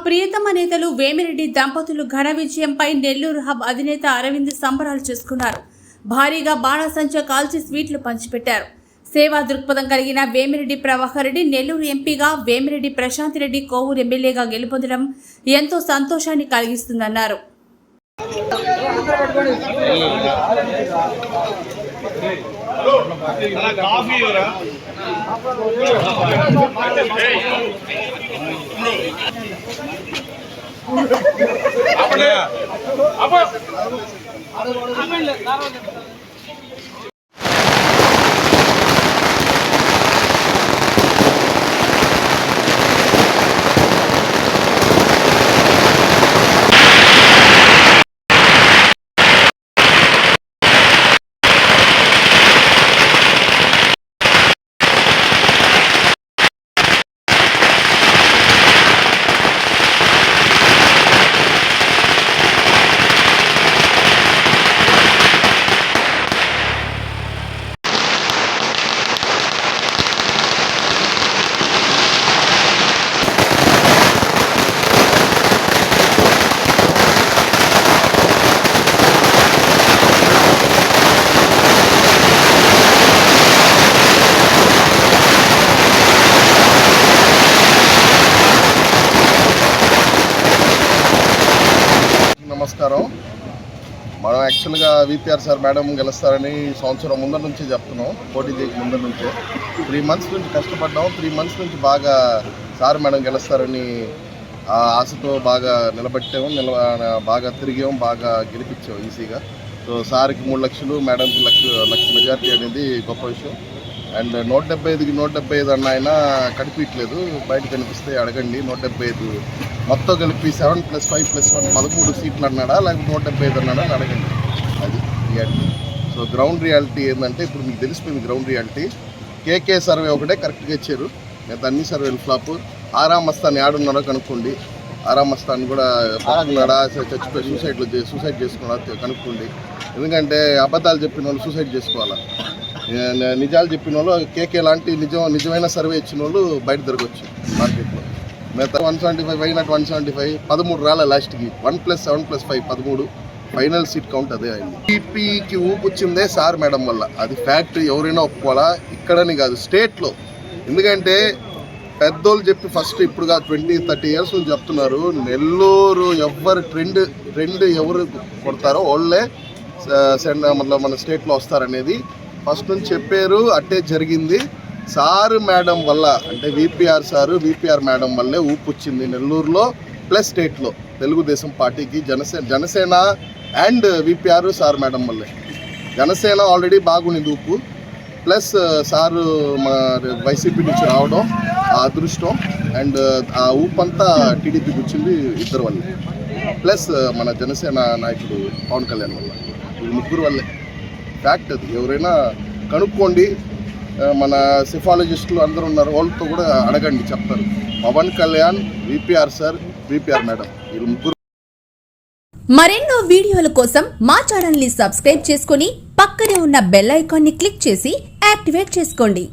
ప్రియతమ నేతలు వేమిరెడ్డి దంపతులు ఘన విజయంపై నెల్లూరు హబ్ అధినేత అరవింద్ సంబరాలు చేసుకున్నారు. భారీగా బాణసంచా కాల్చి స్వీట్లు పంచిపెట్టారు. సేవా దృక్పథం కలిగిన వేమిరెడ్డి ప్రభాకర్ రెడ్డి నెల్లూరు ఎంపీగా, వేమిరెడ్డి ప్రశాంత్ రెడ్డి కోవూరు ఎమ్మెల్యేగా గెలుపొందడం ఎంతో సంతోషాన్ని కలిగిస్తుందన్నారు. నమస్కారం. మనం యాక్చువల్గా విపిఆర్ సార్ మేడం గెలుస్తారని సంవత్సరం ముందర నుంచి చెప్తున్నాం. పోటీ చేయక ముందర నుంచే 3 months నుంచి కష్టపడ్డాం. 3 months నుంచి బాగా సార్ మేడం గెలుస్తారని ఆశతో బాగా నిలబెట్టాము, బాగా తిరిగాం, బాగా గెలిపించాం ఈజీగా. సో సార్కి 3 లక్షలు, మేడంకి లక్ష మెజారిటీ అనేది గొప్ప విషయం. అండ్ 175కి 175 అన్న ఆయన కనిపించలేదు, బయట కనిపిస్తే అడగండి. 175 మొత్తం కలిపి 7+5+1 13 సీట్లు అన్నాడా, లేకపోతే 175 అన్నాడా అని అడగండి. అది రియాలిటీ. సో గ్రౌండ్ రియాలిటీ ఏంటంటే ఇప్పుడు మీకు తెలిసిపోయింది. గ్రౌండ్ రియాలిటీ కేకే సర్వే ఒకటే కరెక్ట్గా ఇచ్చారు, మిగతా అన్ని సర్వేలు ఫ్లాప్. ఆరాం మస్తాన్ యాడున్నాడో కనుక్కోండి. ఆరాం మస్తాన్ కూడా పడుకున్నాడా, చచ్చిపోయి సూసైడ్ చేసుకున్నాడా కనుక్కోండి. ఎందుకంటే అబద్ధాలు చెప్పిన వాళ్ళు సూసైడ్ చేసుకోవాలా, నిజాలు చెప్పిన వాళ్ళు కేకే లాంటి నిజమైన సర్వే ఇచ్చిన వాళ్ళు బయట తిరగచ్చు మార్కెట్లో. మిగతా 175 అయినట్టు 175 13 రాలే లాస్ట్కి. 1+7+5 13 ఫైనల్ సీట్ కౌంట్ అదే అయింది. టీపీకి ఊపొచ్చిందే సార్ మేడం వల్ల, అది ఫ్యాక్ట్. ఎవరైనా ఒప్పుకోవాలా, ఇక్కడని కాదు స్టేట్లో. ఎందుకంటే పెద్దోళ్ళు చెప్పి ఫస్ట్ ఇప్పుడుగా 20-30 years నుంచి చెప్తున్నారు, నెల్లూరు ఎవరు ట్రెండ్ ఎవరు కొడతారో వాళ్ళే మన స్టేట్లో వస్తారనేది ఫస్ట్ నుంచి చెప్పారు. అట్టే జరిగింది. సారు మేడం వల్ల, అంటే విపిఆర్ సారు విపిఆర్ మేడం వల్లే ఊపు వచ్చింది నెల్లూరులో ప్లస్ స్టేట్లో. తెలుగుదేశం పార్టీకి Janasena and VPR sir madam వల్లే. జనసేన ఆల్రెడీ బాగుండింది ఊపు, ప్లస్ సారు మన వైసీపీ నుంచి రావడం ఆ అదృష్టం. అండ్ ఆ ఊపు అంతా టీడీపీకి వచ్చింది ఇద్దరు వల్లే, ప్లస్ మన జనసేన నాయకుడు పవన్ కళ్యాణ్ వల్ల. ఈ ముగ్గురు వల్లే ఫ్యాక్ట్ అది. ఎవరైనా కనుక్కోండి, మన సిఫాలజిస్టులు అందరూ ఉన్నారు, వాళ్ళతో కూడా అడగండి, చెప్తారు. Pawan Kalyan, VPR sir, VPR madam, వీళ్ళు ముగ్గురు. మరెన్నో వీడియోల కోసం మా ఛానల్ ని సబ్స్క్రైబ్ చేసుకుని పక్కనే ఉన్న బెల్ ఐకాన్ ని క్లిక్ చేసి యాక్టివేట్ చేసుకోండి.